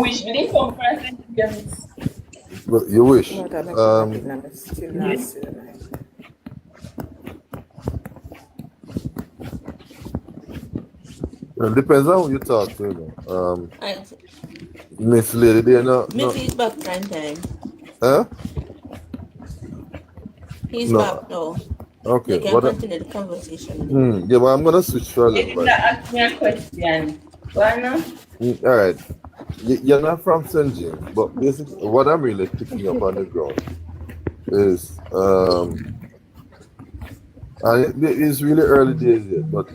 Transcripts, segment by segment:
wish me come first. But you wish. It depends on who you talk to, you know. Miss Lady, they no. Miss is back prime time. Huh? He's back now. Okay. You can continue the conversation. Yeah, but I'm gonna switch for a little bit. Ask me a question. Why not? All right. You're not from St. James, but basically, what I'm really picking up on the ground is, and it's really early days yet, but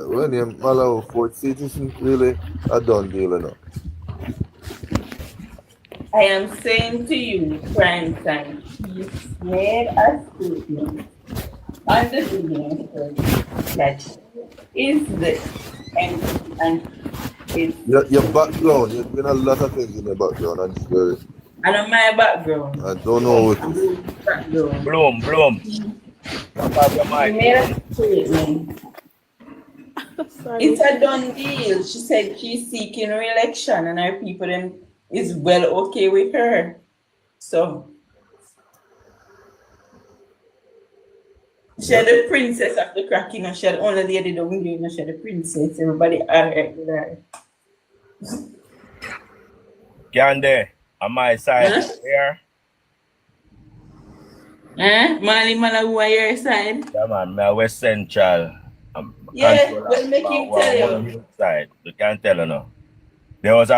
when you're Malawi Fort City isn't really a done deal enough. I am saying to you, prime time, he made a statement on the video that is this and it's your background, there's been a lot of things in your background, and it's very. And on my background. I don't know what it is. Bloom. He made a statement. It's a done deal. She said she's seeking re-election and her people then is well okay with her. So she had the princess of the crack, you know, she had only lady down there, you know, she had the princess. Everybody alright with her. Candy, on my side here. Mali Malawi on your side? Yeah man, me West Central. Yeah, we'll make him tell you. Side. You can't tell you no. There was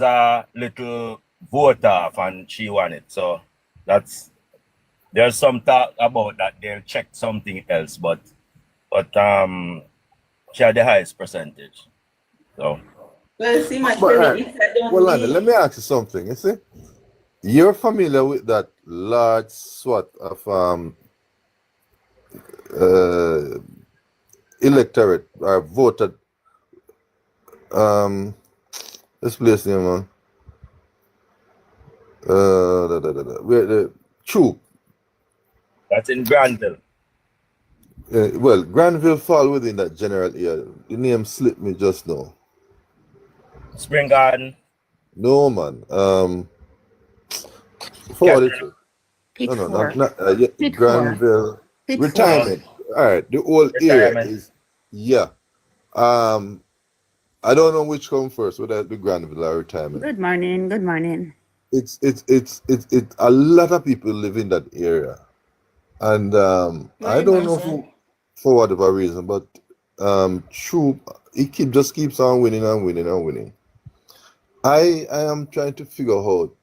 a little vote off and she won it. So there's some talk about that they'll check something else, but she had the highest percentage. So well, see my let me ask you something. You see, you're familiar with that large swath of electorate or voted this place name, man. Where the troop. That's in Granville. Well, Granville fall within that general area. The name slipped me just now. Spring Garden. No man. Forward it. No, not Granville. Retirement. All right, the old area is I don't know which come first, whether the Granville or retirement. Good morning. It's a lot of people live in that area, and I don't know for whatever reason, but it just keeps on winning and winning and winning. I am trying to figure out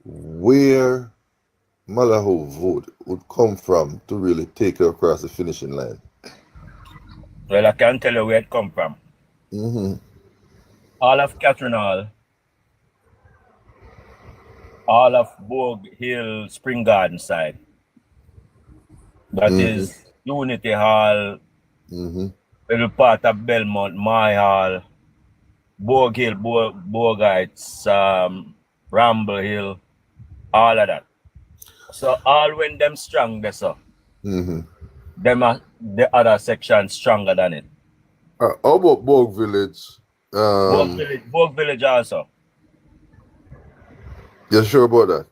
where Malawi vote would come from to really take her across the finishing line. Well, I can't tell you where it come from. All of Catherine Hall, all of Bogue Hill, Spring Garden side. That is Unity Hall, little part of Belmont, My Hall, Bogue Hill, Bogue Heights, Ramble Hill, all of that. So all when them strong, that's so. Them are the other section stronger than it. How about Bogue Village? Bogue Village also. You sure about that?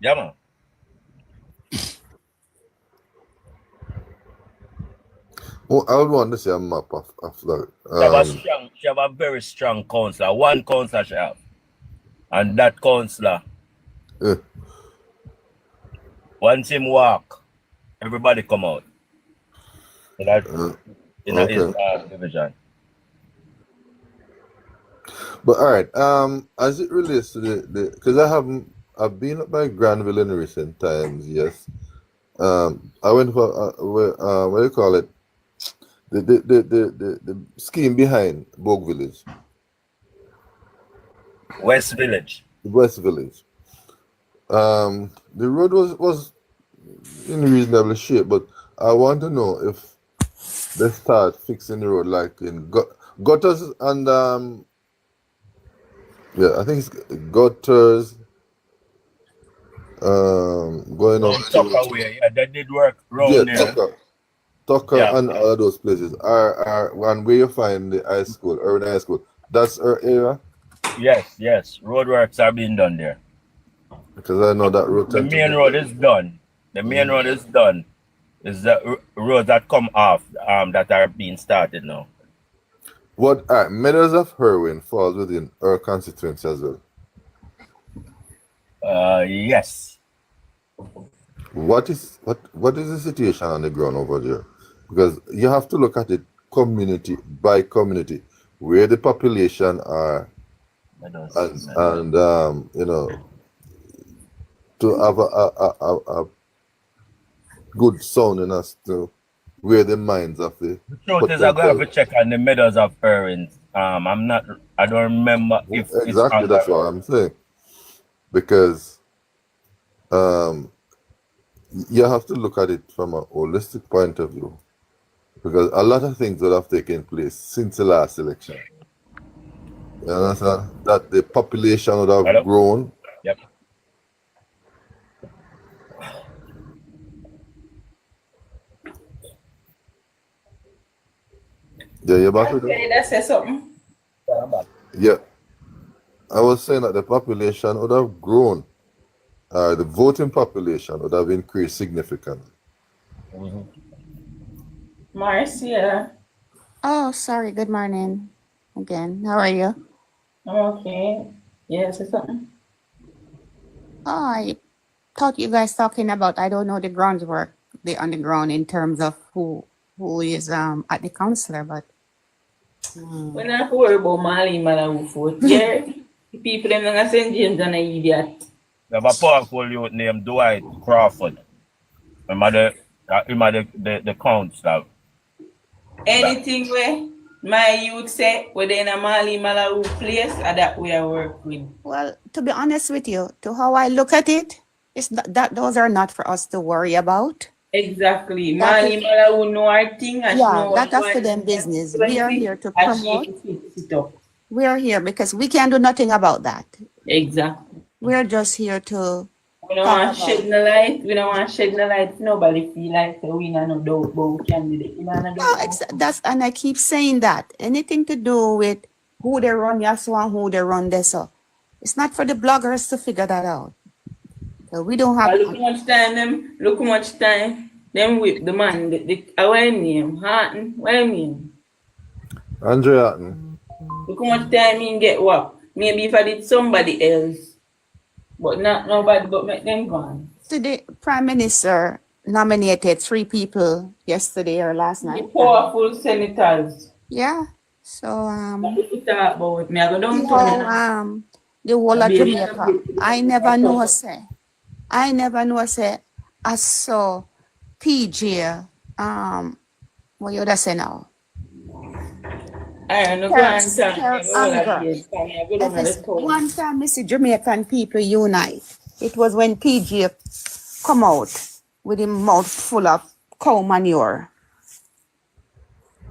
Yeah, man. Well, I would want to see a map of that. She have a very strong counselor. One counselor she have. And that counselor, once him walk, everybody come out. In his division. But all right, as it relates to the because I've been up by Granville in recent times. Yes, I went for what do you call it? The scheme behind Bogue Village. West Village. West Village. The road was in reasonable shape, but I want to know if they start fixing the road like in gutters and I think it's gutters going up Tucker way. Yeah, that did work round there. Tucker Yeah. and all of those places are and where you find the high school, urban high school. That's our area Yes. Roadworks are being done there. because I know that road The tend to main be. road is done. The main road is done. It's the roads that come off that are being started now. What Meadows of Herwin falls within our constituency as well. Yes. What is the situation on the ground over there? Because you have to look at it community by community, where the population are, and you know, to have a good sounding as to where the minds of the The truth is, I'm gonna have to potential. check on the Meadows of Erin. I don't remember if it's Exactly, on that's the what I'm saying. Because you have to look at it from a holistic point of view. Because a lot of things would have taken place since the last election. You understand? That the population would have Hello? grown. Yep. Yeah, you're back with Okay, it? that says something. Yeah. I was saying that the population would have grown. The voting population would have increased significantly. Marcia, Oh, sorry. Good morning again. How are you? I'm okay. Yeah, say something. Oh, I thought you guys talking about, I don't know the groundwork, the underground in terms of who is at the councillor, but We're not worried about Mali Malawi food. Yeah, the people them gonna St. James and an idiot. We have a powerful youth named Dwight Crawford. Him are the council. Anything where my youth say whether in a Mali Malawi place or that we are work with. well, to be honest with you, to how I look at it, it's that those are not for us to worry about. Exactly. That Mali is, Malawi know our thing and she yeah, know what that's going for them on. business. We are here to And she promote. fix it up. We are here because we can do nothing about that. Exactly. We're just here to We don't talk want to shed about. no light. We don't want to shed no light. Nobody feel like we no doubt about candidate. You know, no doubt. That's and I keep saying that anything to do with who they run Yasu and who they run this, so it's not for the bloggers to figure that out. So we don't have. Look how much time them. Look how much time them whip the man. Our name Harton. What name? Andre Hatton. Look how much time he get what? Maybe if I did somebody else, but not nobody. But make them gone. So the Prime Minister nominated 3 people yesterday or last The night. powerful senators. Yeah. So If we talk about me, I go down to the whole of Baby, Jamaica. I never know say. I saw PJ what you say now? I don't know. Anger. One time, Mr. Jamaican people unite. It was when PJ come out with his mouth full of cow manure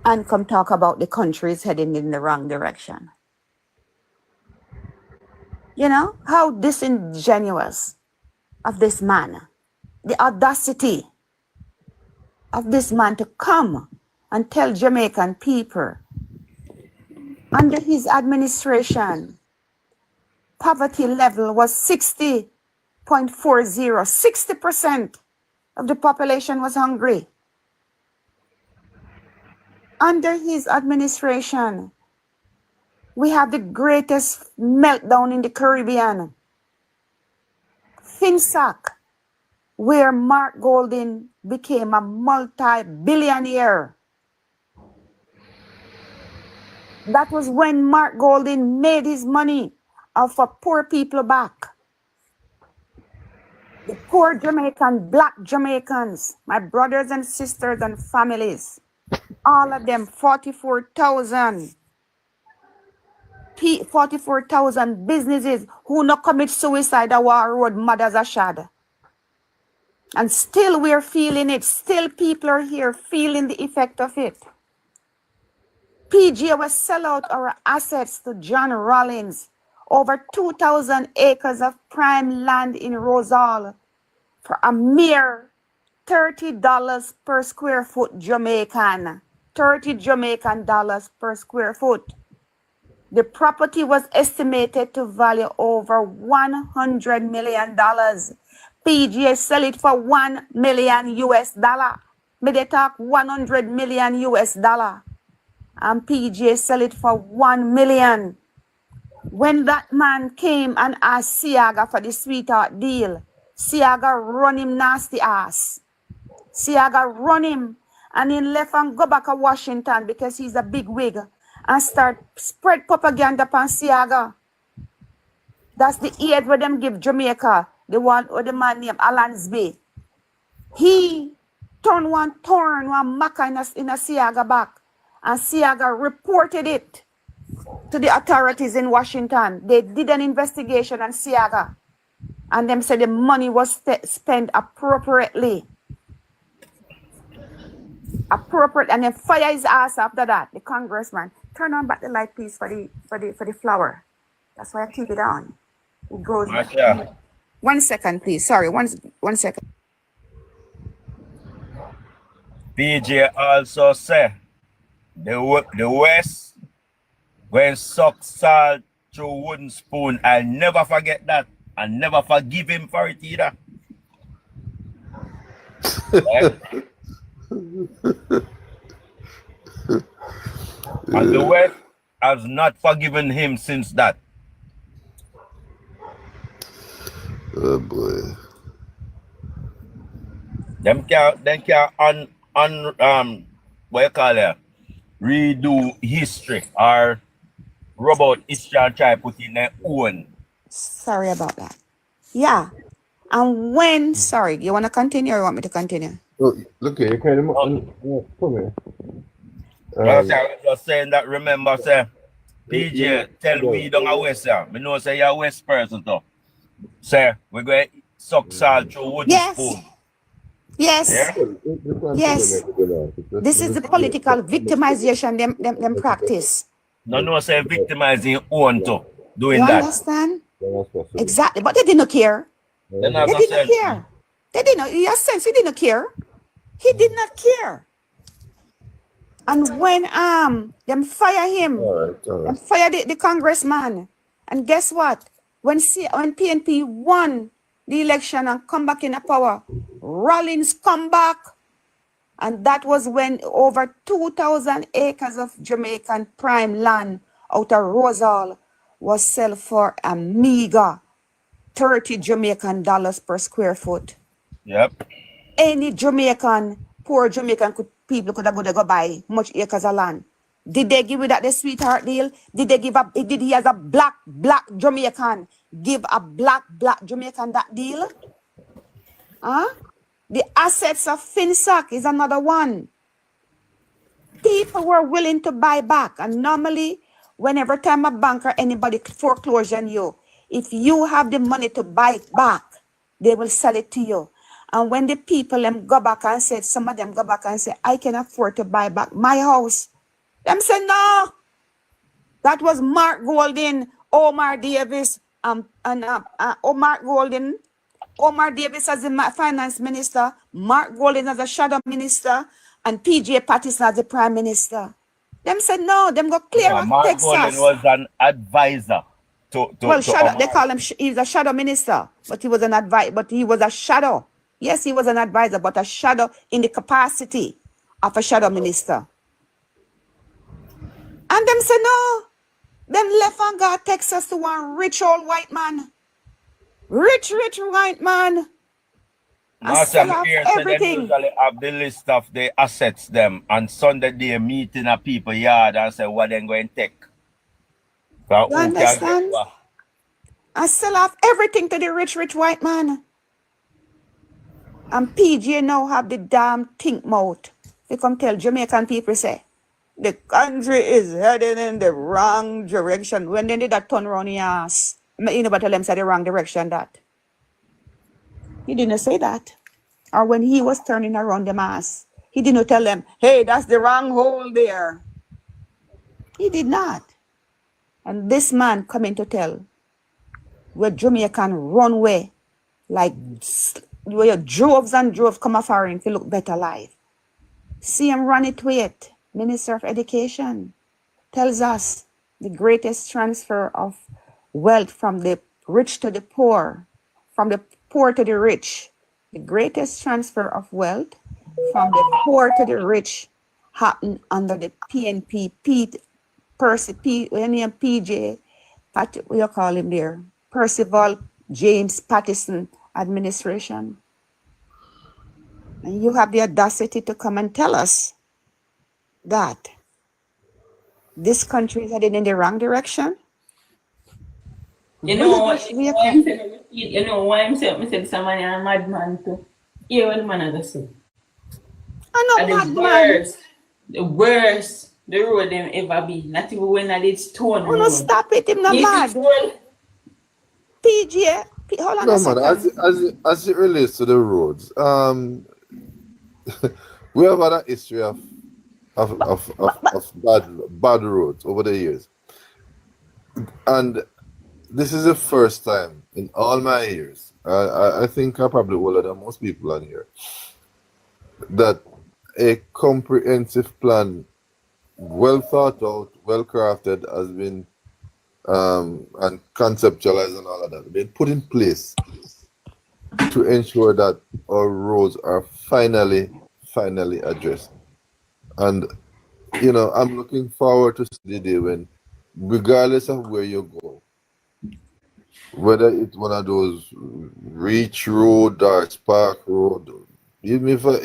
and come talk about the country is heading in the wrong direction. You know, how disingenuous of this man, the audacity of this man to come and tell Jamaican people under his administration, poverty level was 60.40. 60% of the population was hungry. Under his administration, we have the greatest meltdown in the Caribbean. FinSac, where Mark Golding became a multi-billionaire. That was when Mark Golding made his money off of poor people back. The poor Jamaican, black Jamaicans, my brothers and sisters and families, all of them, 44,000 businesses who not commit suicide a war road mothers are shad. And still we're feeling it. Still people are here feeling the effect of it. PG will sell out our assets to John Rollins, over 2,000 acres of prime land in Rosal for a mere $30 per square foot Jamaican. 30 Jamaican dollars per square foot. The property was estimated to value over $100 million. PGA sell it for $1 million US dollar. May they talk 100 million US dollar. And PGA sell it for 1 million. When that man came and asked Siaga for the sweetheart deal, Siaga run him nasty ass. Siaga run him and he left and go back to Washington because he's a big wig and start spread propaganda upon Siaga. That's the aid where them give Jamaica, the one or the man named Alansby. He turned one maca in a Siaga back, and Siaga reported it to the authorities in Washington. They did an investigation on Siaga, and them said the money was spent appropriately. And then fire his ass after that. The congressman turn on back the light, please, for the flower. That's why I keep it on. It goes. 1 second, please. Sorry, one second. PJ also said the West when suck salt through wooden spoon. I'll never forget that. I'll never forgive him for it either. And the West has not forgiven him since that. Oh boy. Them can what you call it, redo history or rub out history and try put in their own. Sorry about that. Yeah. And when, sorry, you want to continue or you want me to continue? Oh, look here, you kind of come here. I was just saying that, remember, say, PJ, tell we don't a West, yeah. Me know say you're a West person, too. Say, we're going to suck salt through wooden spoon. Yes. Yeah? Yes. This is the political victimization them practice. No, say victimizing own too, doing You that. understand? Exactly. But they didn't care. They They didn't care. They didn't. In a sense, he didn't care. He did not care. And when them fire him, them fire the congressman, and guess what? When PNP won the election and come back in power, Rollins come back, and that was when over 2,000 acres of Jamaican prime land out of Rosal was sold for a meager 30 Jamaican dollars per square foot. Yep. Any poor Jamaican people could have go buy much acres of land. Did they give you that the sweetheart deal? Did he as a black Jamaican give a black Jamaican that deal? Huh? The assets of Finsac is another one. People were willing to buy back, and normally whenever time a bank or anybody foreclose on you, if you have the money to buy it back, they will sell it to you. And when the people go back and said, some of them go back and say, I can afford to buy back my house. Them say, no. That was Mark Golden, Omar Davis, Omar Davis as the finance minister, Mark Golden as a shadow minister, and PJ Patterson as the prime minister. Them said, no, them go clear out Mark Texas. Golden was an advisor they call him, he's a shadow minister, but he was an advisor, but he was a shadow. Yes, he was an advisor, but a shadow in the capacity of a shadow minister. And them said, no, them left and got Texas to one rich old white man. Rich white man. Now, some here say they usually have the list of the assets them, and Sunday they meet in a people yard and say what they're going to take. You understand? I sell off everything to the rich white man. And PJ now have the damn think mouth. They come tell Jamaican people say, the country is heading in the wrong direction. When they did that turn around your ass, you know, but tell them say the wrong direction that. He didn't say that. Or when he was turning around the ass, he didn't tell them, hey, that's the wrong hole there. He did not. And this man coming to tell where Jamaican runway like where droves and droves come off foreign to look better life. See him run it with Minister of Education tells us the greatest transfer of wealth from the rich to the poor, from the poor to the rich. The greatest transfer of wealth from the poor to the rich happened under the PNP, PJ, what you call him there? Percival James Pattison administration. And you have the audacity to come and tell us that this country is headed in the wrong direction. You know why I'm saying somebody a madman too. Hear what the man has to say. I know madman. The worst the road them ever be. Not even when I did stone. Oh no, stop it, him not mad. PJ, hold on No a man, second. as it relates to the roads, we have had a history of bad roads over the years, and this is the first time in all my years. I think I probably older than most people on here that a comprehensive plan, well thought out, well crafted, has been and conceptualized and all of that, been put in place to ensure that our roads are finally addressed. And you know, I'm looking forward to the day when, regardless of where you go, whether it's one of those Reach Road or Spark Road, even if one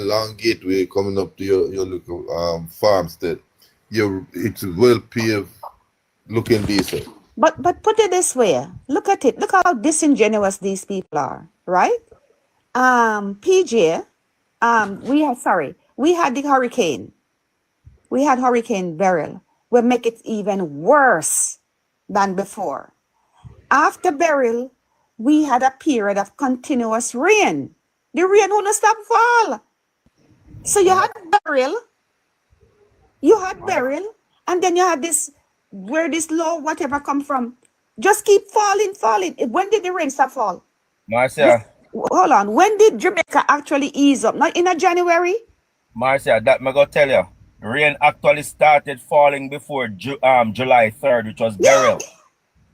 long gateway coming up to your local farmstead, it's well paved, looking decent. But put it this way, look at it. Look how disingenuous these people are, right? PJ, we had the hurricane. We had Hurricane Beryl. We make it even worse than before. After Beryl, we had a period of continuous rain. The rain wouldn't stop fall. So you had Beryl, and then you had this, where this low whatever come from, just keep falling. When did the rain stop fall? Marcia. Hold on. When did Jamaica actually ease up? Not in a January? Marcia, that me go tell you. Rain actually started falling before July 3rd, which was Beryl.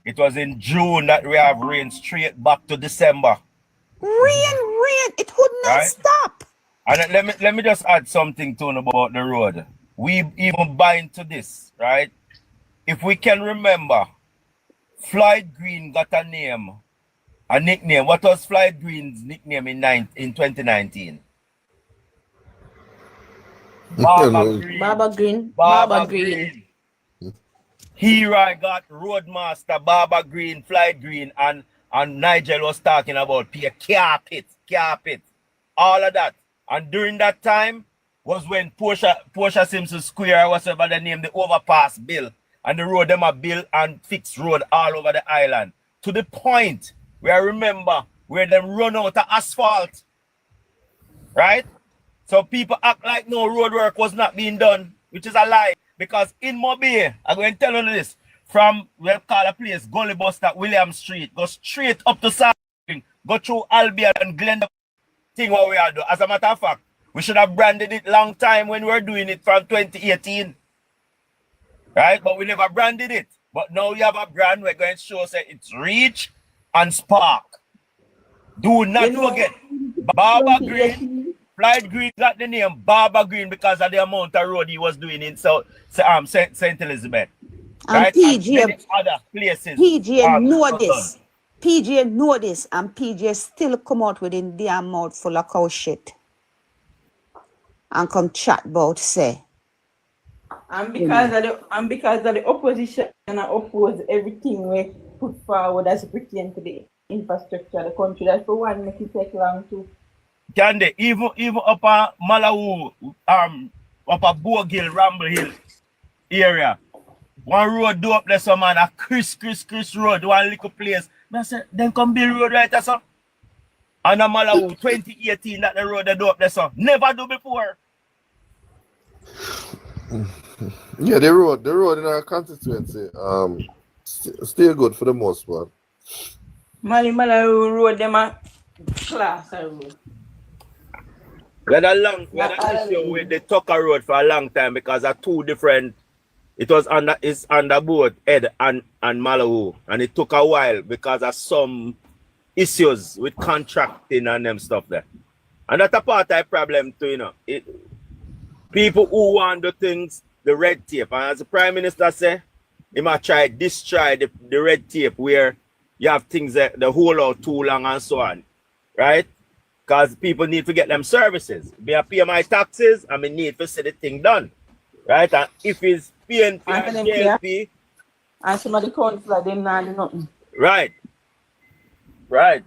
It was in June that we have rain straight back to December. Rain. It would not stop. And let me just add something to about the road. We even buy into this, right? If we can remember, Floyd Green got a nickname. What was Floyd Green's nickname in 2019? Baba Green. Here got Roadmaster, Baba Green, Floyd Green, and Nigel was talking about pay carpet, all of that. And during that time was when Portia Simpson Square, whatever the name, the overpass bill, and the road them are built and fixed road all over the island. To the point where I remember where them run out of asphalt. Right? So people act like no road work was not being done, which is a lie. Because in Mobile, I'm going to tell you this, from we'll call a place, Gully Bus at William Street, go straight up to Southing, go through Albion and Glendale, thing what we are doing. As a matter of fact, we should have branded it long time when we were doing it from 2018. Right? But we never branded it. But now we have a brand, we're going to show say it's Reach and Spark. Do not forget, Baba Green, Floyd Green got the name Baba Green because of the amount of road he was doing in St. Elizabeth. Right? And PJ, and other places. PJ know this. PJ know this, and PJ still come out with his damn mouth full of cow shit. And come chat about say. And because of the opposition and oppose everything we put forward as pertain to the infrastructure of the country, that's for one make it take long too. Can they even up a Malawi, up a Bogill, Ramble Hill area? One road do up there, some man, a Chris road, one little place. I said, then come build road right there, so. And a Malawi, 2018, that the road they do up there, so. Never do before. Yeah, the road in our constituency, still good for the most part. Malimalaro Road, them a class a road. We had an issue with the Tucker Road for a long time because of two different. It's under both Ed and Malawi, and it took a while because of some issues with contracting and them stuff there. And that's a part of the problem too, you know. People who want the things, the red tape. And as the Prime Minister said, he might destroy the red tape where you have things that the hold out too long and so on. Right? Because people need to get them services. Me I pay my taxes and me need to see the thing done. Right? And if it's PNP and JLP. And some of the council them not do nothing. Right. Right.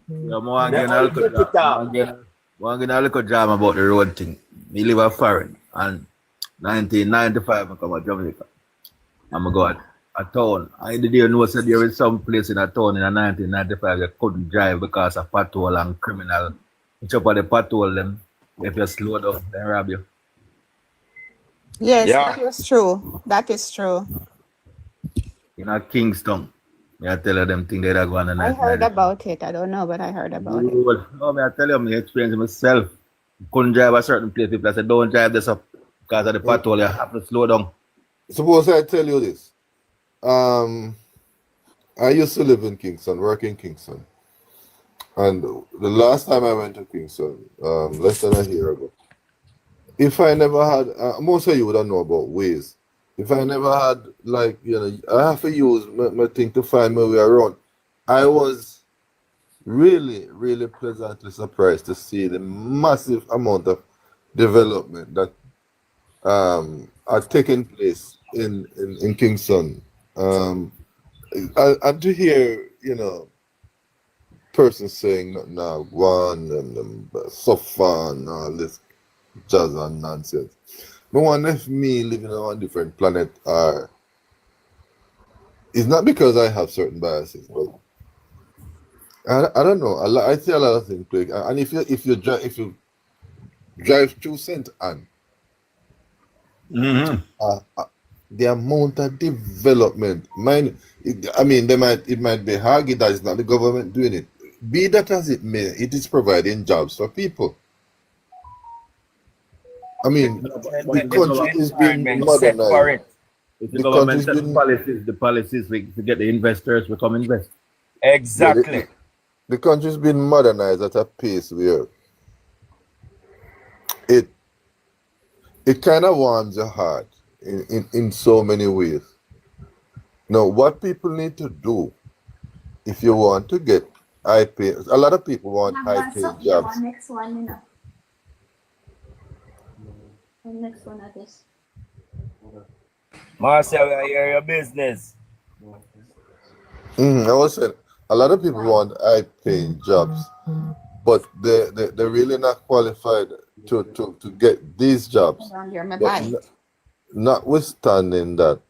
Yeah, want to a little drama about the road thing. Me live at foreign and 1995 I come to Jamaica. I'm go at a town. I didn't know that there is some place in a town in 1995 you couldn't drive because of patrol and criminal. You chop at the patrol them. If you slow down, they rob you. Yes, Yeah. that is true. That is true. In Kingston. I tell you them thing that are going on. I heard about it. I don't know, but I heard about it. No, I tell you, my experience myself. Couldn't drive a certain place. People say, don't drive this up because of the patrol. You have to slow down. Suppose I tell you this. I used to live in Kingston, work in Kingston. And the last time I went to Kingston, less than a year ago, if I never had, most of you would know about Waze. If I never had, like, you know, I have to use my thing to find my way around. I was really, really pleasantly surprised to see the massive amount of development that are taking place in Kingston. And to hear, you know, persons saying now one and suffer and all this jazz and nonsense. But wonder if me living on a different planet it's not because I have certain biases, but I don't know. I see a lot of things play. And if you drive through St. Anne, the amount of development, it might be argued that it's not the government doing it. Be that as it may, it is providing jobs for people. I mean, the country is being modernized. If the government set the policies to get the investors to come invest. Exactly. Yeah, the country's been modernized at a pace where it kind of warms your heart in so many ways. Now, what people need to do if you want to get high pay, a lot of people want high paid jobs. Next one, you know. The next one, I guess. Marcel, I hear your business. I was saying, a lot of people want high paying jobs, but they're really not qualified to get these jobs. But notwithstanding that,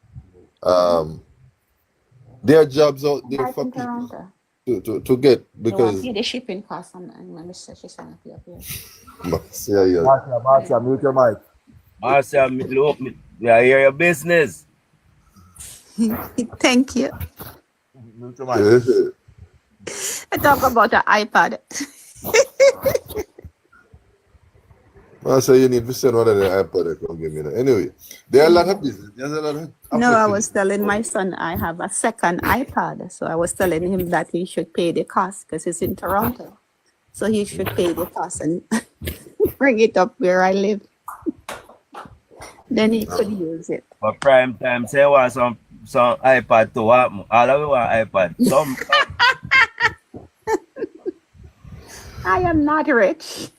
there are jobs out there for people to get because. The shipping cost and my sister she's gonna pay up Yeah. Marcia, mute your mic. Marcel, look, I hear your business. Thank you. Mute your mic. I talk about the iPad. I say you need to send one of the iPad that can give me that. Anyway, there are a lot of business. There's a lot of No, I was telling my son I have a second iPad. So I was telling him that he should pay the cost because he's in Toronto. So he should pay the cost and bring it up where I live. Then he could use it. But prime time, say want some iPad to happen. All of you want iPad. Some I am not rich.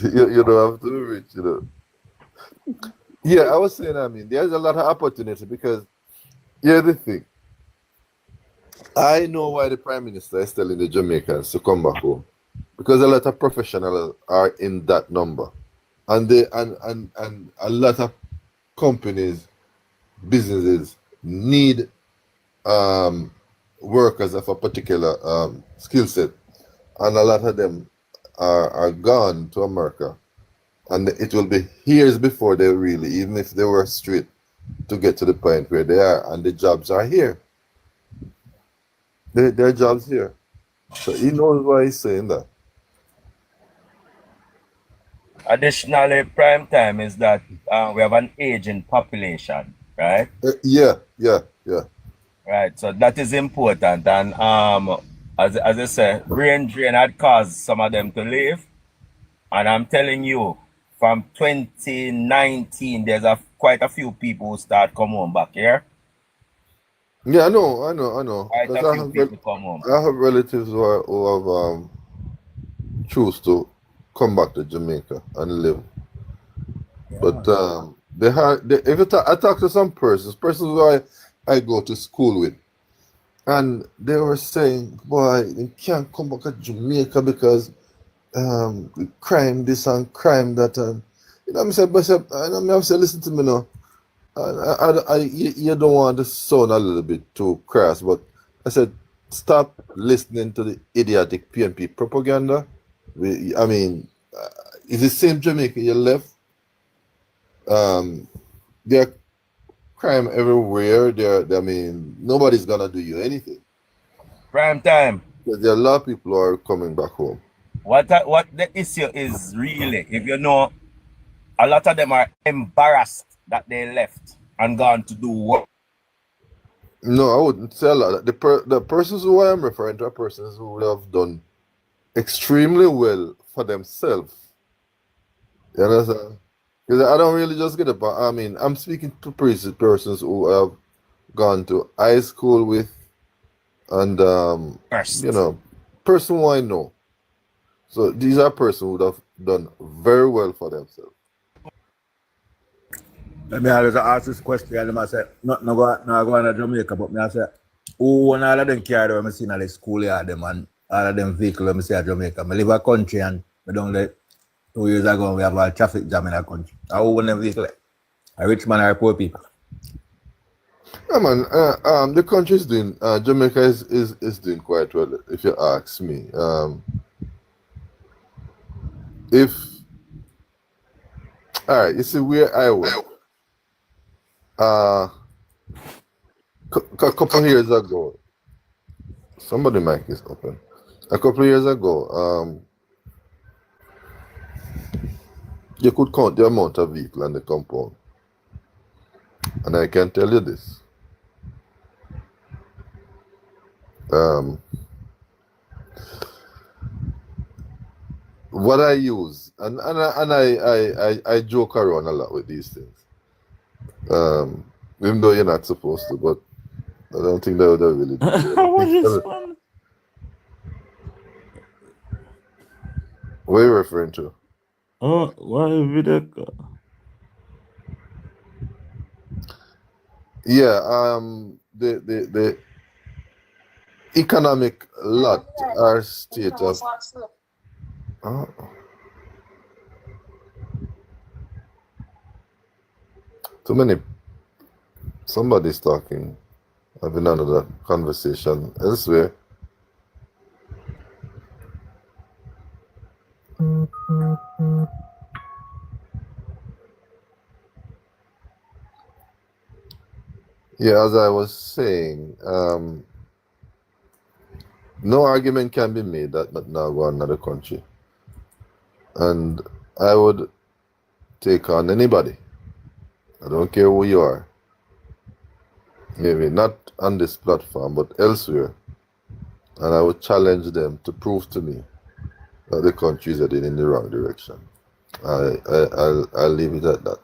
you don't have to be rich, you know. Yeah, I was saying, there's a lot of opportunity because here's the thing. I know why the Prime Minister is telling the Jamaicans to come back home. Because a lot of professionals are in that number. And a lot of companies, businesses need workers of a particular skill set. And a lot of them are gone to America. And it will be years before they really, even if they were straight, to get to the point where they are, and the jobs are here. There are jobs here. So he knows why he's saying that. Additionally, prime time is that we have an aging population, right? Yeah. Right. So that is important. And as I say, brain drain had caused some of them to leave. And I'm telling you, from 2019, there's quite a few people who start come home back here. Yeah, I know. Quite Because a few people come home. I have relatives who have choose to come back to Jamaica and live. But I talk to some persons who I go to school with, and they were saying, boy, you can't come back to Jamaica because crime this and crime that, and you know, I'm saying, listen to me now. You don't want to sound a little bit too crass, but I said, stop listening to the idiotic PNP propaganda. I mean, it's the same Jamaica you left. There are crime everywhere. I mean, nobody's gonna do you anything. Prime time. Because there are a lot of people who are coming back home. What the issue is really, if you know, a lot of them are embarrassed that they left and gone to do work. No, I wouldn't say a lot. The persons who I am referring to are persons who have done extremely well for themselves. You understand? Because I don't really just get up. I mean, I'm speaking to persons who have gone to high school with, and First. you know, person who I know. So these are persons who have done very well for themselves. Let me always ask this question, and I say, not going to Jamaica, but I say, who and all of them carry when I see in the school yard, them and all of them vehicles when I see at Jamaica. I live in a country and I don't let 2 years ago we have a traffic jam in the country. Who own them vehicle? A rich man or poor people? Yeah, man. The country is doing. Jamaica is doing quite well, if you ask me. If all right, you see where I work. A couple years ago, somebody mic is open. A couple years ago, you could count the amount of vehicle on the compound, and I can tell you this. What I use, and I joke around a lot with these things. Even though you're not supposed to, but I don't think they would really do it. What are you referring to? Oh, why video? Yeah, the economic lot or state of too many. Somebody's talking. I've been another conversation elsewhere. Yeah, as I was saying, no argument can be made that now go another country. And I would take on anybody. I don't care who you are. Maybe not on this platform, but elsewhere. And I would challenge them to prove to me that the country is heading in the wrong direction. I'll leave it at that.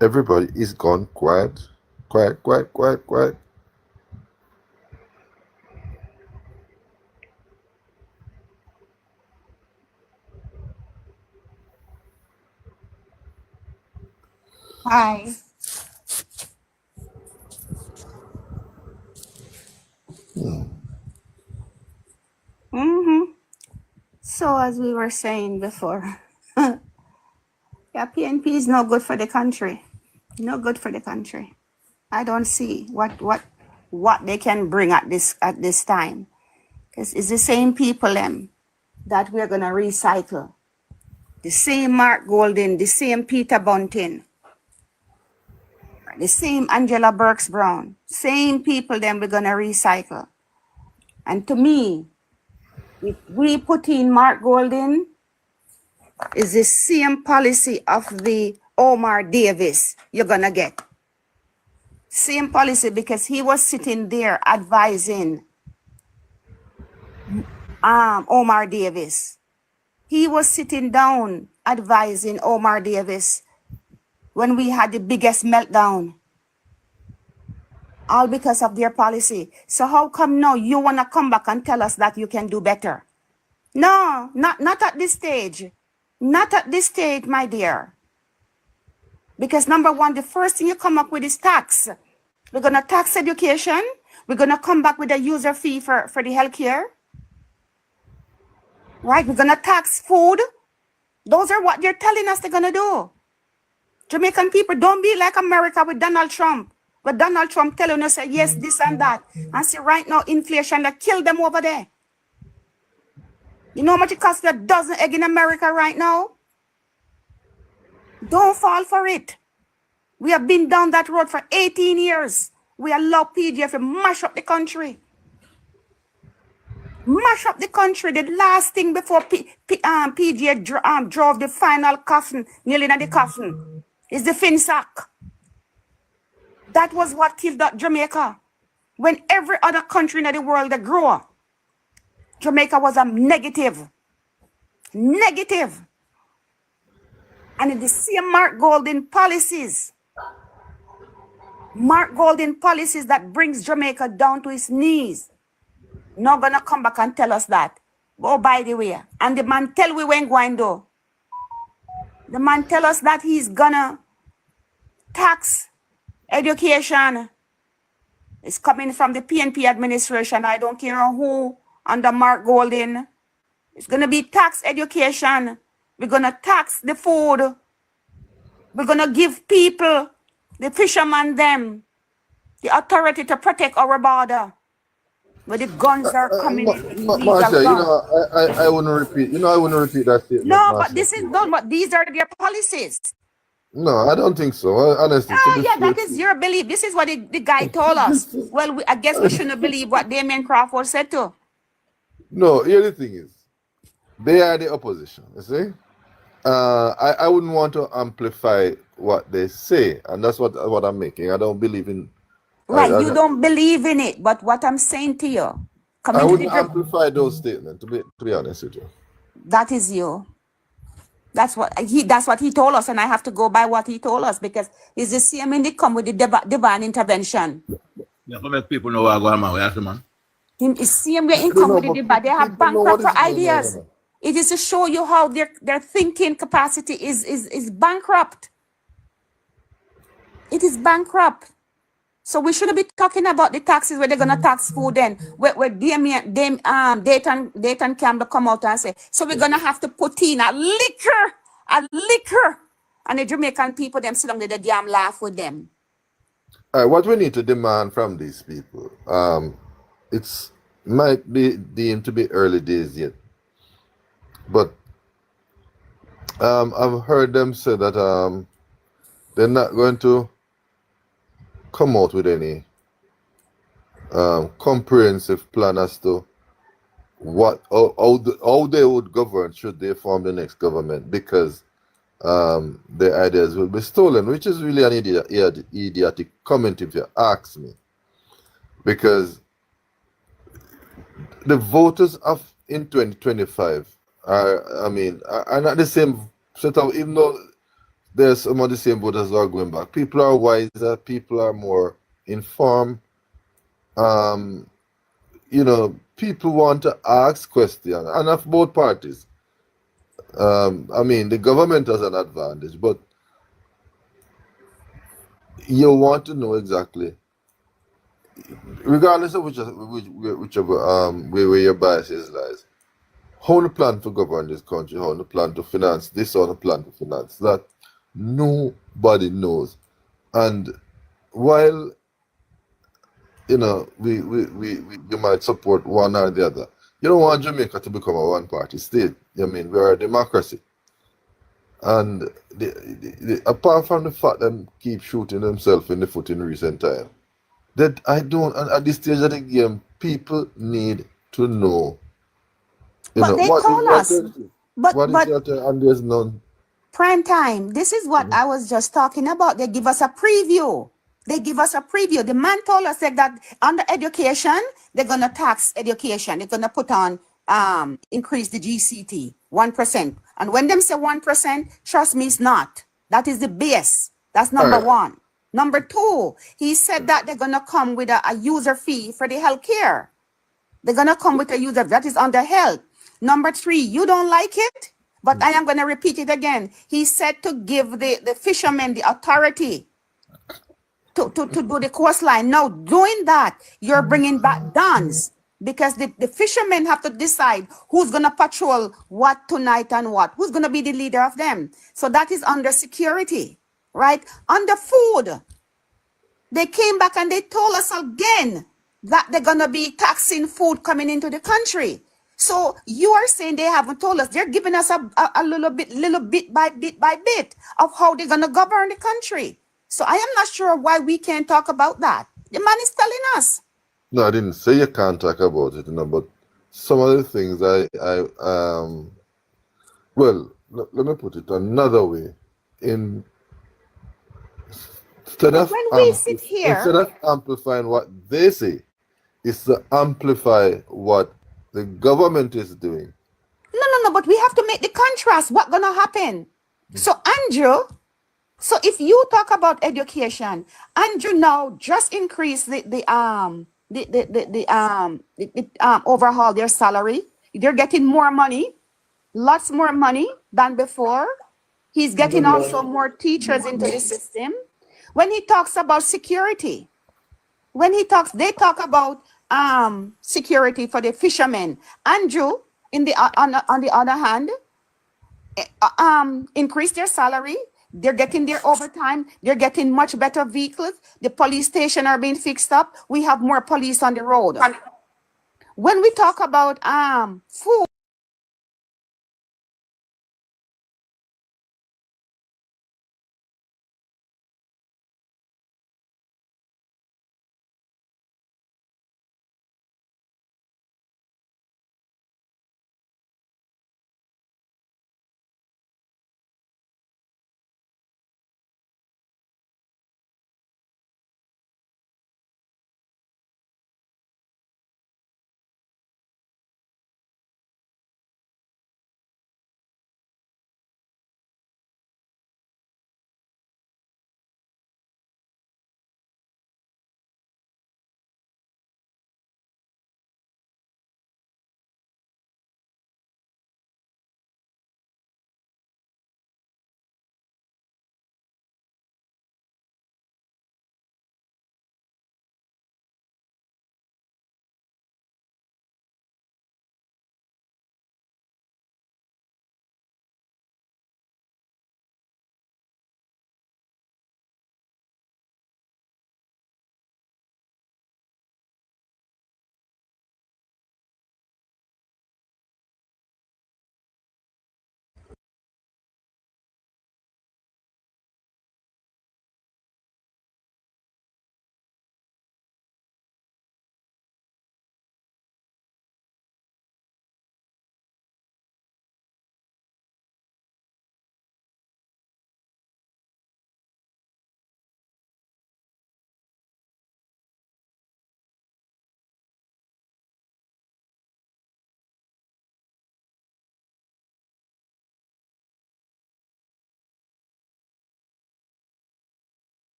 Everybody is gone quiet. Quiet. Hi. So as we were saying before, yeah, PNP is no good for the country. No good for the country. I don't see what they can bring at this time. Because it's the same people that we're gonna recycle. The same Mark Golden, the same Peter Bunting, the same Angela Burks Brown, same people we're gonna recycle. And to me, if we put in Mark Golden, is the same policy of the Omar Davis you're gonna get. Same policy, because he was sitting there advising Omar Davis. He was sitting down advising Omar Davis when we had the biggest meltdown. All because of their policy. So how come now you wanna come back and tell us that you can do better? No, not at this stage. Not at this stage, my dear. Because number one, the first thing you come up with is tax. We're going to tax education. We're going to come back with a user fee for the healthcare. Right? We're going to tax food. Those are what they're telling us they're going to do. Jamaican people, don't be like America with Donald Trump. With Donald Trump telling us, yes, this and that. And see, right now, inflation, that killed them over there. You know how much it costs a dozen egg in America right now? Don't fall for it. We have been down that road for 18 years. We allow PGF to mash up the country. Mash up the country. The last thing before PGF drove the final coffin, nearly in the coffin, is the FinSac. That was what killed Jamaica. When every other country in the world that grew, Jamaica was a negative. Negative. And in the same Mark Golden policies that brings Jamaica down to its knees. Not gonna come back and tell us that. Oh, by the way, and the man tell we when going do. The man tell us that he's gonna tax education. It's coming from the PNP administration. I don't care who under Mark Golden. It's gonna be tax education. We're gonna tax the food. We're gonna give people, the fishermen them, the authority to protect our border. Where the guns are coming in, illegal Marcia, guns. I wouldn't repeat. I wouldn't repeat that statement. No, Marcia. but this is not what these are their policies. No, I don't think so. Honestly. Yeah, that is your belief. This is what the guy told us. Well, I guess we shouldn't believe what Damien Crawford said too. No, here the thing is, they are the opposition. You see, I wouldn't want to amplify what they say, and that's what I'm making. I don't believe in. Right, you don't believe in it, but what I'm saying to you, I wouldn't amplify those statements. To be honest with you, that is you. That's what he told us, and I have to go by what he told us, because it's the same when they come with the divine intervention. Yeah, for make people know what going on, yes, man. It's the same way in come with the divine. They have bankrupt ideas. It is to show you how their thinking capacity is bankrupt. It is bankrupt. So we shouldn't be talking about the taxes where they're gonna tax food then. Where Dayton Campbell come out and say, so we're gonna have to put in a liquor, and the Jamaican people them sit down there, they damn laugh with them. What we need to demand from these people, it's might be deemed to be early days yet, but I've heard them say that they're not going to come out with any comprehensive plan as to how they would govern should they form the next government, because their ideas will be stolen, which is really an idiotic comment if you ask me, because the voters of in 2025 are not the same set of, even though there's some of the same voters who are going back. People are wiser, people are more informed. People want to ask questions, and of both parties. The government has an advantage, but you want to know exactly, regardless of whichever where your biases lies, how the plan to govern this country, how the plan to finance this or the plan to finance that, nobody knows. And while you might support one or the other, you don't want Jamaica to become a one-party state. I mean, we're a democracy. And apart from the fact that keep shooting themselves in the foot in recent time, that I don't, and at this stage of the game, people need to know, But they what is call the us. alternative? But What is the alternative? And there's none. prime time, this is what I was just talking about. They give us a preview. They give us a preview. The man told us that under education, they're gonna tax education. They're gonna put on increase the GCT 1%. And when them say 1%, trust me, it's not. That is the base. That's number Alright. one. Number two, he said that they're gonna come with a user fee for the healthcare. They're gonna come with a user that is under health. Number three, you don't like it, but I am gonna repeat it again. He said to give the fishermen the authority to do the coastline. Now, doing that, you're bringing back dons because the fishermen have to decide who's gonna patrol what tonight and what, who's gonna be the leader of them. So that is under security, right? Under food, they came back and they told us again that they're gonna be taxing food coming into the country. So you are saying they haven't told us. They're giving us a little bit by bit of how they're gonna govern the country. So I am not sure why we can't talk about that. The man is telling us. No, I didn't say you can't talk about it, but some of the things let me put it another way. Instead of When we sit instead here, of amplifying what they say, is to amplify what the government is doing. no, but we have to make the contrast. What's gonna happen? So Andrew, so if you talk about education, Andrew now just increase the overhaul their salary. They're getting more money, lots more money than before. He's getting also more teachers into the system. When he talks about security, they talk about security for the fishermen. Andrew, on the other hand, increase their salary. They're getting their overtime. They're getting much better vehicles. The police station are being fixed up. We have more police on the road. When we talk about food,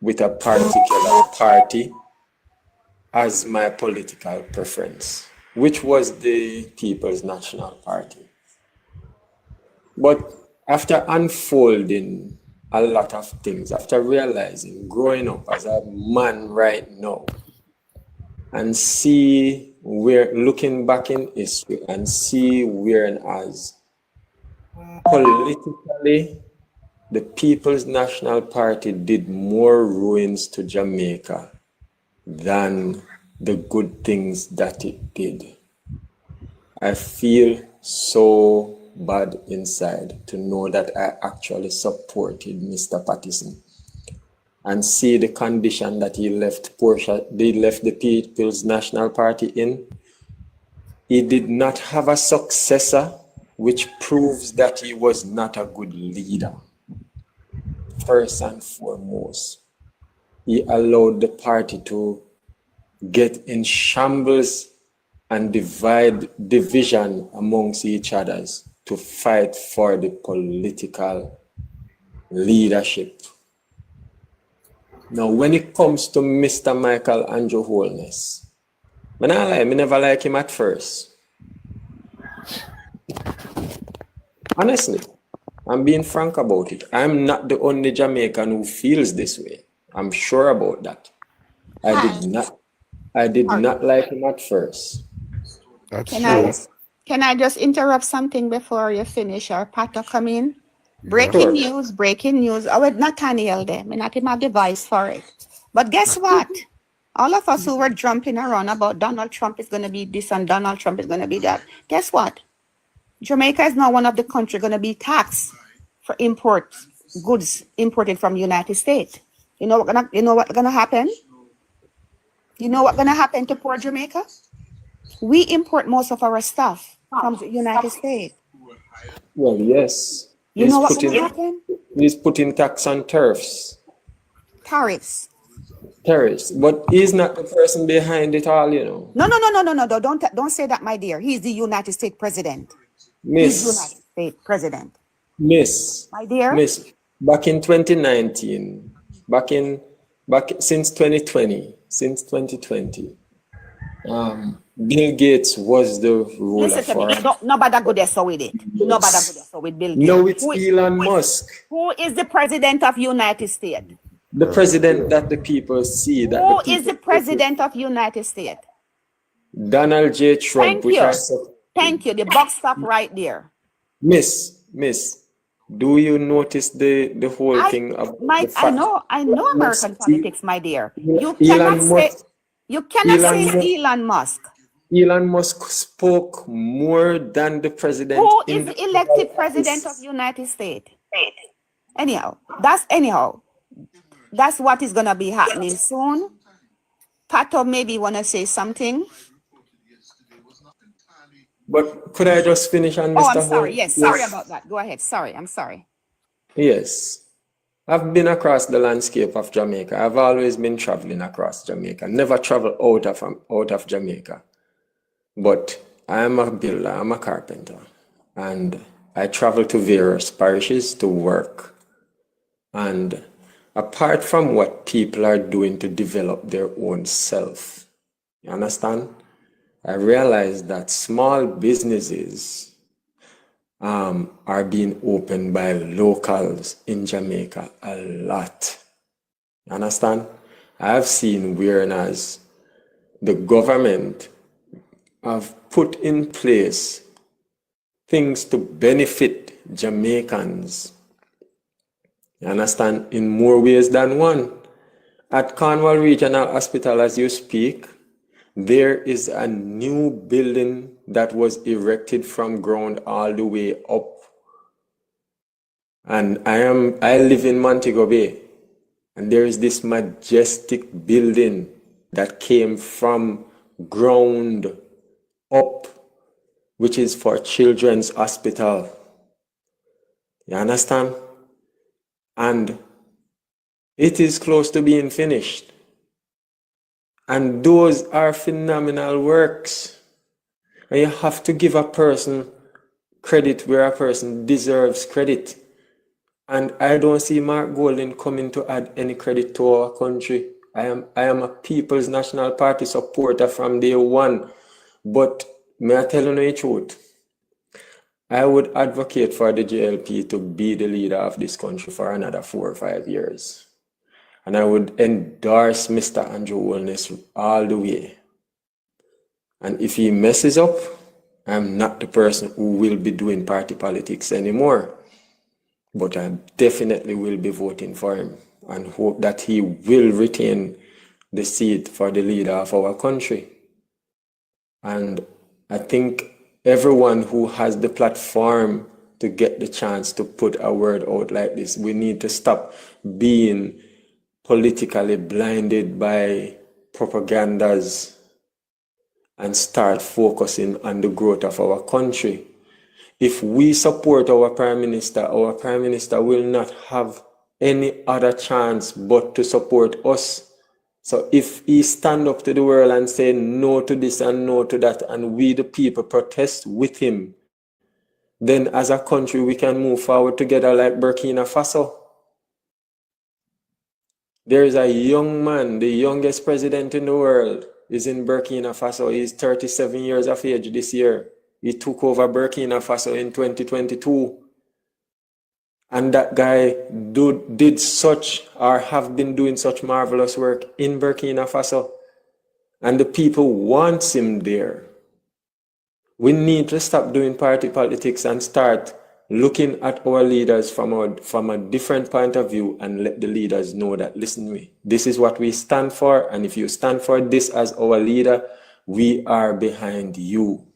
with a particular party as my political preference, which was the People's National Party. But after unfolding a lot of things, after realizing, growing up as a man right now, and see where, looking back in history and see where and as politically, the People's National Party did more ruins to Jamaica than the good things that it did. I feel so bad inside to know that I actually supported Mr. Patterson and see the condition that he left the People's National Party in. He did not have a successor, which proves that he was not a good leader. First and foremost, he allowed the party to get in shambles and division amongst each others to fight for the political leadership. Now, when it comes to Mr. Michael Andrew Holness, I never like him at first. Honestly, I'm being frank about it. I'm not the only Jamaican who feels this way. I'm sure about that. I did not like him at first. That's true. Can I just interrupt something before you finish or Pato come in? Breaking news. I would Nathaniel there. I not have a device for it. But guess what? All of us who were jumping around about Donald Trump is going to be this and Donald Trump is going to be that. Guess what? Jamaica is now one of the countries going to be taxed for goods imported from the United States. You know what's gonna happen? You know what's gonna happen to poor Jamaica? We import most of our stuff from the United States. Well, yes. You know what's gonna happen? He's putting tax on tariffs. Tariffs. But he's not the person behind it all, you know. No. Don't say that, my dear. He's the United States president. He's the United States president. My dear. Back in 2019, since 2020, Bill Gates was the ruler. Listen to me. Nobody good so with it. Nobody good so with Bill Gates. No, it's Elon Musk. Who is the president of United States? The president that the people see. Who is the president of United States? Donald J. Trump. Thank you. The buck stop right there. Miss, do you notice the whole thing of I know American politics, my dear. You cannot say Elon Musk. Elon Musk spoke more than the president. Who is the elected president of the United States? Anyhow, that's what is gonna be happening soon. Pato maybe wanna say something. But could I just finish on Mr. I'm sorry. Yes, sorry about that. Go ahead. Sorry, I'm sorry. Yes. I've been across the landscape of Jamaica. I've always been traveling across Jamaica. Never traveled out of Jamaica. But I am a builder, I'm a carpenter. And I travel to various parishes to work. And apart from what people are doing to develop their own self, you understand? I realized that small businesses are being opened by locals in Jamaica a lot. You understand? I've seen whereas the government have put in place things to benefit Jamaicans. You understand? In more ways than one. At Cornwall Regional Hospital, as you speak, there is a new building that was erected from ground all the way up. And I live in Montego Bay. And there is this majestic building that came from ground up, which is for Children's Hospital. You understand? And it is close to being finished. And those are phenomenal works. And you have to give a person credit where a person deserves credit. And I don't see Mark Golding coming to add any credit to our country. I am a People's National Party supporter from day one. But may I tell you the truth? I would advocate for the JLP to be the leader of this country for another 4 or 5 years. And I would endorse Mr. Andrew Holness all the way. And if he messes up, I'm not the person who will be doing party politics anymore. But I definitely will be voting for him and hope that he will retain the seat for the leader of our country. And I think everyone who has the platform to get the chance to put a word out like this, we need to stop being politically blinded by propagandas and start focusing on the growth of our country. If we support our Prime Minister will not have any other chance but to support us. So if he stand up to the world and say no to this and no to that, and we the people protest with him, then as a country we can move forward together like Burkina Faso. There is a young man, the youngest president in the world is in Burkina Faso. He's 37 years of age this year. He took over Burkina Faso in 2022. And that guy did such, or have been doing such marvelous work in Burkina Faso. And the people want him there. We need to stop doing party politics and start looking at our leaders from a different point of view and let the leaders know that, listen to me, this is what we stand for. And if you stand for this as our leader, we are behind you.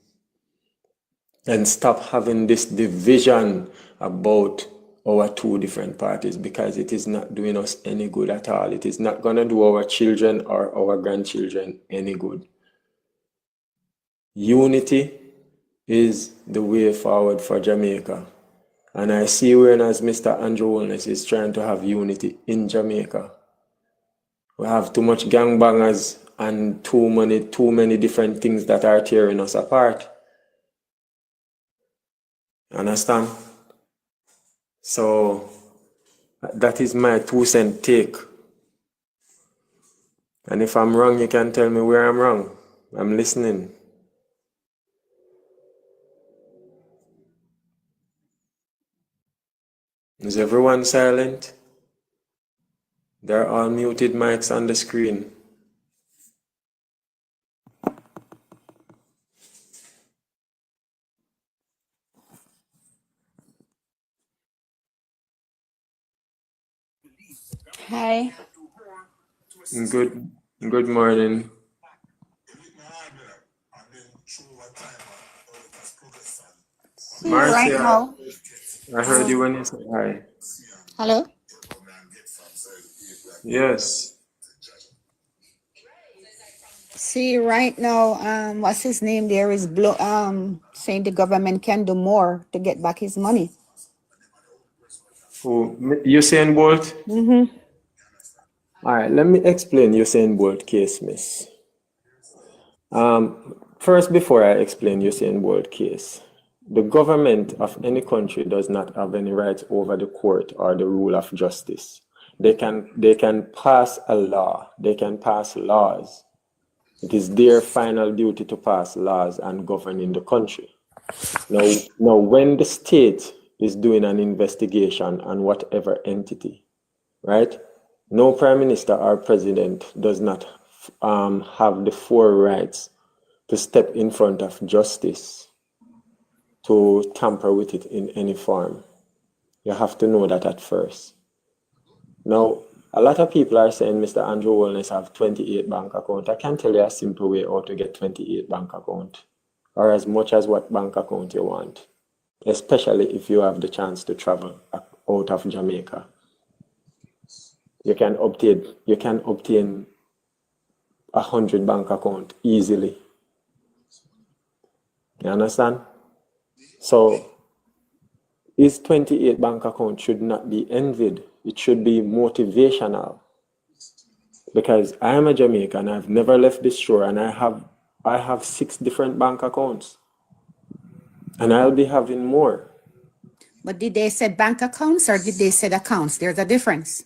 And stop having this division about our two different parties, because it is not doing us any good at all. It is not going to do our children or our grandchildren any good. Unity is the way forward for Jamaica. And I see whereas Mr. Andrew Holness is trying to have unity in Jamaica. We have too much gangbangers and too many different things that are tearing us apart. Understand? So that is my 2-cent take. And if I'm wrong, you can tell me where I'm wrong. I'm listening. Is everyone silent? They're all muted mics on the screen. Hi. Good morning. See you right Marcia, now. I heard you when you said hi. Hello? Yes. See right now, what's his name there is saying the government can do more to get back his money. Who? Usain Bolt? Mm-hmm. All right, let me explain Usain Bolt case, miss. First, before I explain Usain Bolt case, the government of any country does not have any rights over the court or the rule of justice. They can pass a law. They can pass laws. It is their final duty to pass laws and govern in the country. Now, when the state is doing an investigation on whatever entity, right? No prime minister or president does not have the full rights to step in front of justice to tamper with it in any form. You have to know that at first. Now, a lot of people are saying Mr. Andrew Holness have 28 bank accounts. I can tell you a simple way how to get 28 bank accounts, or as much as what bank account you want, especially if you have the chance to travel out of Jamaica. You can obtain 100 bank account easily. You understand? So his 28 bank account should not be envied. It should be motivational. Because I am a Jamaican, I've never left this shore, and I have 6 different bank accounts. And I'll be having more. But did they say bank accounts or did they say accounts? There's a difference.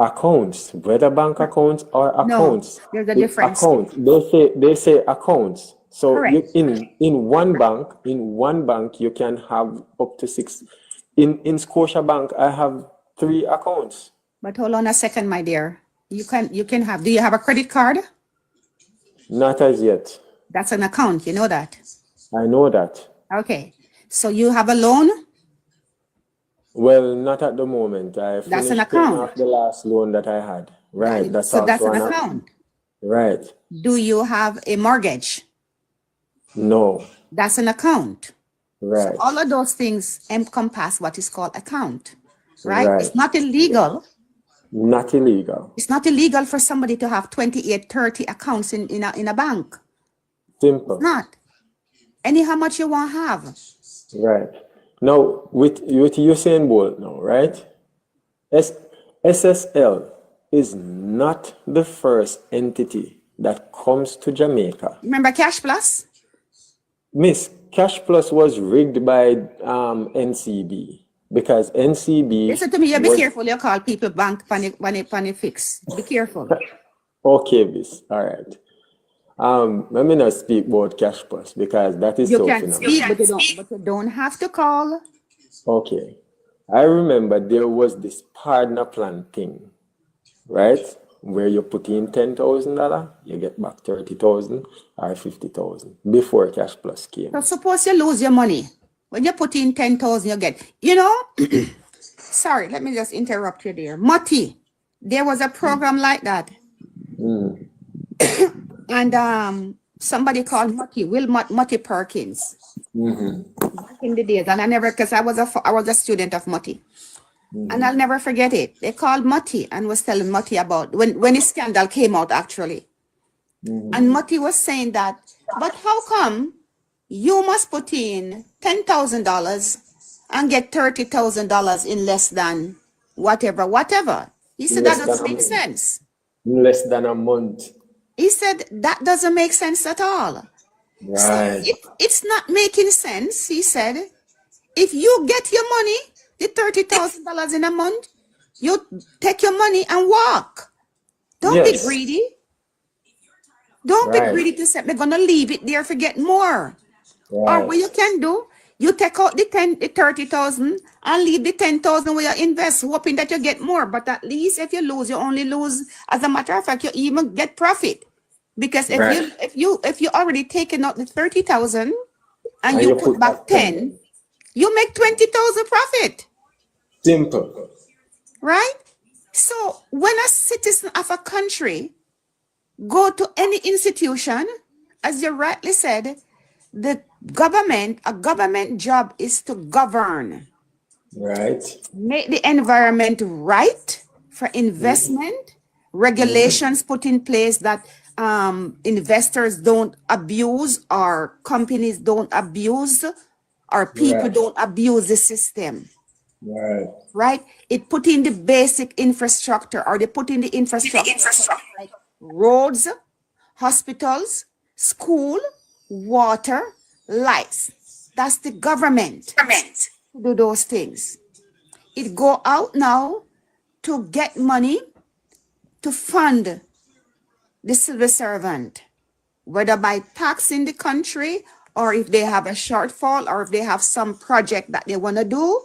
Accounts, whether bank accounts or accounts. No, there's a difference. Accounts. They say accounts. So you, Correct. in one bank you can have up to 6. In Scotia Bank, I have 3 accounts. But hold on a second, my dear. You can have, do you have a credit card? Not as yet. That's an account, you know that. I know that. Okay. So you have a loan? Well, not at the moment. I That's an finished paying account. off the last loan that I had. Right. That's So that's also an an account. Right. Do you have a mortgage? No. That's an account. Right. All of those things encompass what is called account, right? Right. It's not illegal. Not illegal. It's not illegal for somebody to have 28, 30 accounts in a bank. Simple. It's not. Any how much you want to have. Right. Now, with Usain Bolt now, right? SSL is not the first entity that comes to Jamaica. Remember Cash Plus? Miss, Cash Plus was rigged by NCB because NCB. Listen to me, you be careful. You call people bank when it fix. Be careful. Okay, Miss. All right. Let me not speak about Cash Plus because that is You so can phenomenal. speak, but you don't have to call. Okay. I remember there was this partner plan thing, right? Where you put in $10,000, you get back 30,000 or 50,000 before Cash Plus came. So suppose you lose your money. When you put in 10,000, you get, sorry, let me just interrupt you there. Mati, there was a program like that. And somebody called Mati Perkins. Back in the days, and I never, because I was a student of Mati. And I'll never forget it. They called Mati and was telling Mati about when his scandal came out, actually. And Mati was saying that, but how come you must put in $10,000 and get $30,000 in less than whatever? He said that doesn't make sense. Less than a month. He said that doesn't make sense at all. Right. So it's not making sense. He said, if you get your money, the $30,000 in a month, you take your money and walk. Don't be greedy. Don't be greedy to say, we're going to leave it there for get more. Or what you can do, you take out the 30,000 and leave the 10,000 where you invest, hoping that you get more. But at least if you lose, you only lose. As a matter of fact, you even get profit. Because if you already taken out the 30,000 and you put back 10, you make 20,000 profit. Simple. Right? So when a citizen of a country go to any institution, as you rightly said, a government job is to govern. Right. Make the environment right for investment, regulations put in place that investors don't abuse, or companies don't abuse, or people don't abuse the system. Right? It put in the basic infrastructure, or they put in the infrastructure like roads, hospitals, school, water, lights. That's the government to do those things. It go out now to get money to fund the civil servant, whether by taxing the country, or if they have a shortfall, or if they have some project that they want to do.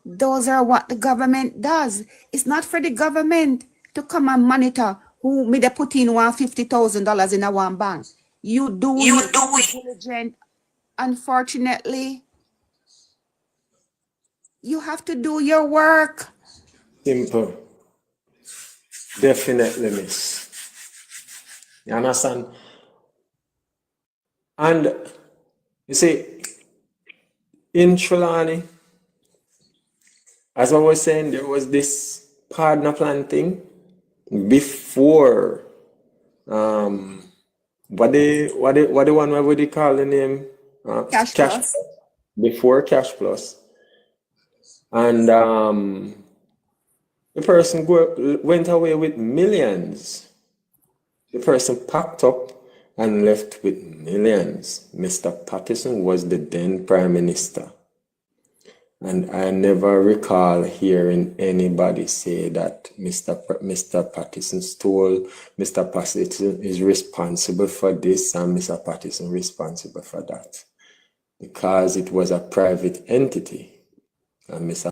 Those are what the government does. It's not for the government to come and monitor who made a put in $150,000 in a one bank. You do it diligent. Unfortunately, you have to do your work. Simple. Definitely, miss. You understand? And you see, in Trelawney, as I was saying, there was this partner plan thing before what the one where would they call the name? Cash Plus. Before Cash Plus. And the person went away with millions. The person packed up and left with millions. Mr. Patterson was the then Prime Minister. And I never recall hearing anybody say that Mr. Patterson stole, Mr. Patterson is responsible for this, and Mr. Patterson responsible for that. Because it was a private entity. And Mr.